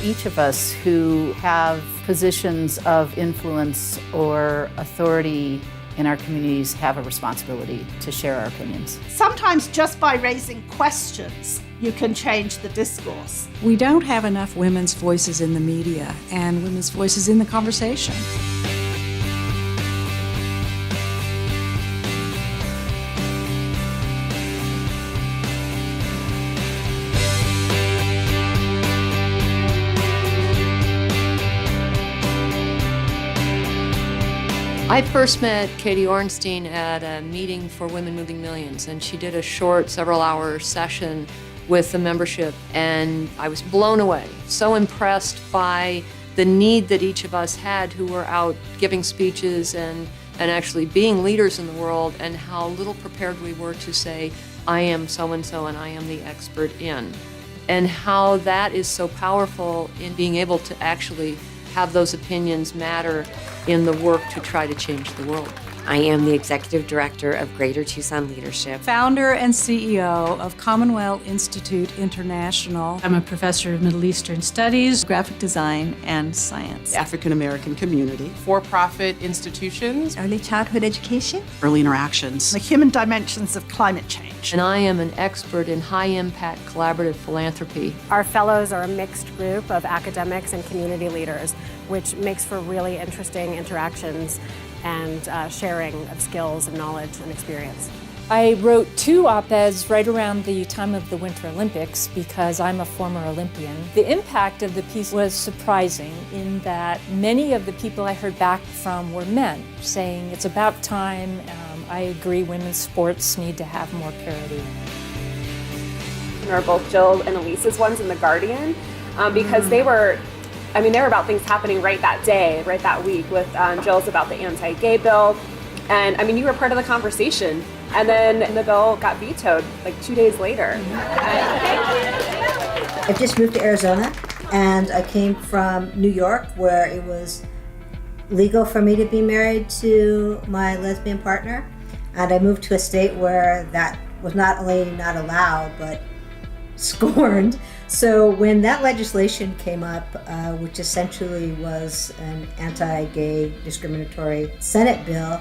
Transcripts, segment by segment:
Each of us who have positions of influence or authority in our communities have a responsibility to share our opinions. Sometimes just by raising questions, you can change the discourse. We don't have enough women's voices in the media and women's voices in the conversation. I first met Katie Ornstein at a meeting for Women Moving Millions, and she did a short several-hour session with the membership, and I was blown away, so impressed by the need that each of us had who were out giving speeches and actually being leaders in the world, and how little prepared we were to say, I am so-and-so and I am the expert in. And how that is so powerful in being able to actually have those opinions matter in the work to try to change the world. I am the Executive Director of Greater Tucson Leadership. Founder and CEO of Commonwealth Institute International. I'm a professor of Middle Eastern Studies, graphic design, and science. African American community. For-profit institutions. Early childhood education. Early interactions. The human dimensions of climate change. And I am an expert in high-impact collaborative philanthropy. Our fellows are a mixed group of academics and community leaders, which makes for really interesting interactions and sharing of skills and knowledge and experience. I wrote 2 op-eds right around the time of the Winter Olympics because I'm a former Olympian. The impact of the piece was surprising in that many of the people I heard back from were men, saying it's about time, I agree women's sports need to have more parity. There are both Jill and Elise's ones in The Guardian because they were about things happening right that day, right that week, with Jill's about the anti-gay bill. And you were part of the conversation. And then the bill got vetoed like 2 days later. I just moved to Arizona, and I came from New York, where it was legal for me to be married to my lesbian partner. And I moved to a state where that was not only not allowed, but scorned. So when that legislation came up, which essentially was an anti-gay discriminatory Senate bill,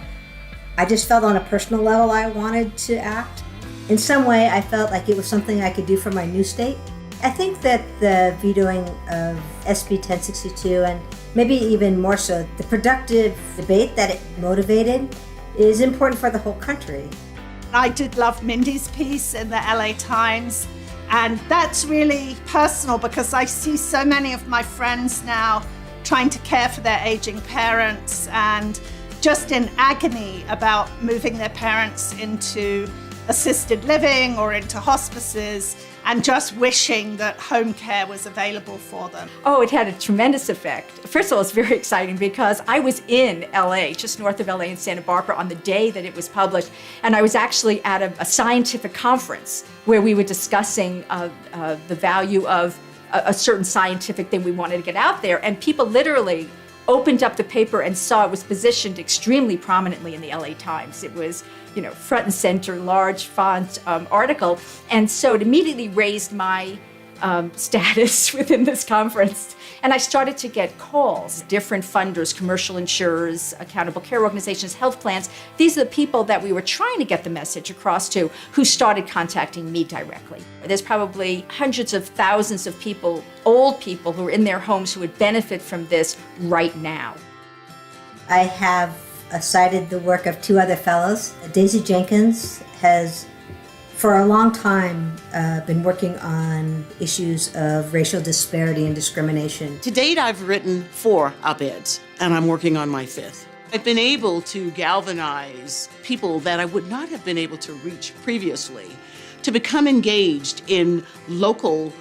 I just felt on a personal level I wanted to act. In some way, I felt like it was something I could do for my new state. I think that the vetoing of SB 1062, and maybe even more so, the productive debate that it motivated, is important for the whole country. I did love Mindy's piece in the LA Times. And that's really personal because I see so many of my friends now trying to care for their aging parents and just in agony about moving their parents into assisted living or into hospices and just wishing that home care was available for them. Oh, it had a tremendous effect. First of all, it's very exciting because I was in LA, just north of LA in Santa Barbara, on the day that it was published. And I was actually at a scientific conference where we were discussing the value of a certain scientific thing we wanted to get out there. And people literally opened up the paper and saw it was positioned extremely prominently in the LA Times. It was, front and center, large font article. And so it immediately raised my status within this conference. And I started to get calls, different funders, commercial insurers, accountable care organizations, health plans. These are the people that we were trying to get the message across to who started contacting me directly. There's probably hundreds of thousands of people, old people who are in their homes who would benefit from this right now. I have cited the work of 2 other fellows. Daisy Jenkins has for a long time been working on issues of racial disparity and discrimination. To date, I've written 4 op-eds, and I'm working on my 5th. I've been able to galvanize people that I would not have been able to reach previously to become engaged in local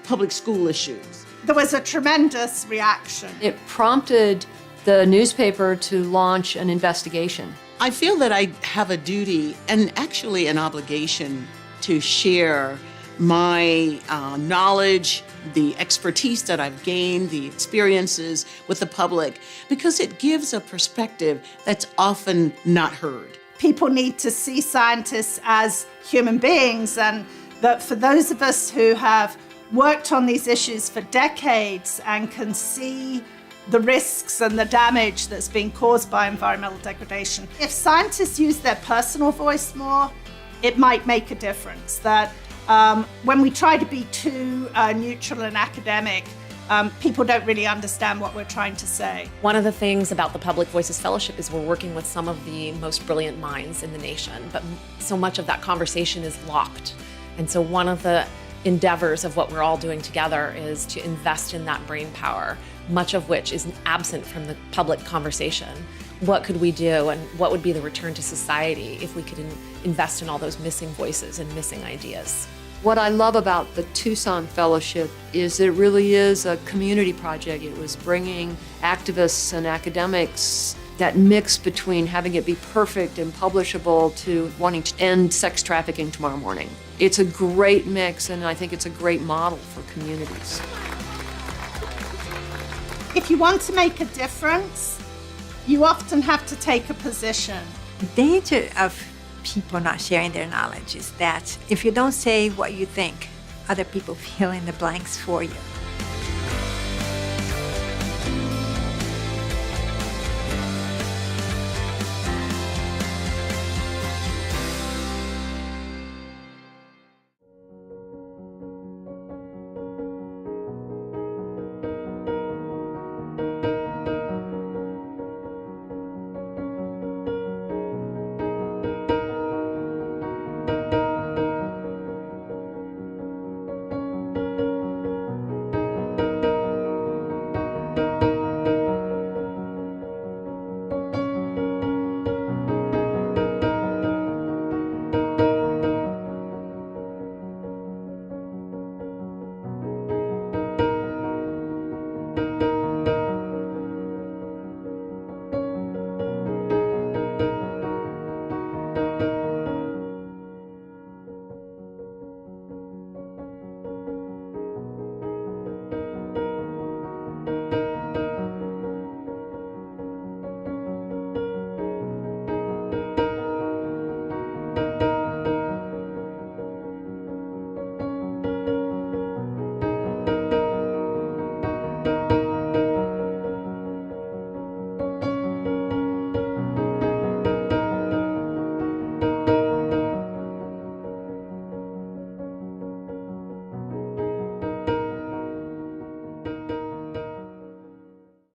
public school issues. There was a tremendous reaction. It prompted the newspaper to launch an investigation. I feel that I have a duty and actually an obligation to share my knowledge, the expertise that I've gained, the experiences with the public, because it gives a perspective that's often not heard. People need to see scientists as human beings, and that for those of us who have worked on these issues for decades and can see the risks and the damage that's being caused by environmental degradation. If scientists use their personal voice more, it might make a difference. That when we try to be too neutral and academic, people don't really understand what we're trying to say. One of the things about the Public Voices Fellowship is we're working with some of the most brilliant minds in the nation, but so much of that conversation is locked. And so one of the endeavors of what we're all doing together is to invest in that brain power, much of which is absent from the public conversation. What could we do, and what would be the return to society if we could invest in all those missing voices and missing ideas? What I love about the Tucson Fellowship is it really is a community project. It was bringing activists and academics, that mix between having it be perfect and publishable to wanting to end sex trafficking tomorrow morning. It's a great mix, and I think it's a great model for communities. If you want to make a difference, you often have to take a position. The danger of people not sharing their knowledge is that if you don't say what you think, other people fill in the blanks for you.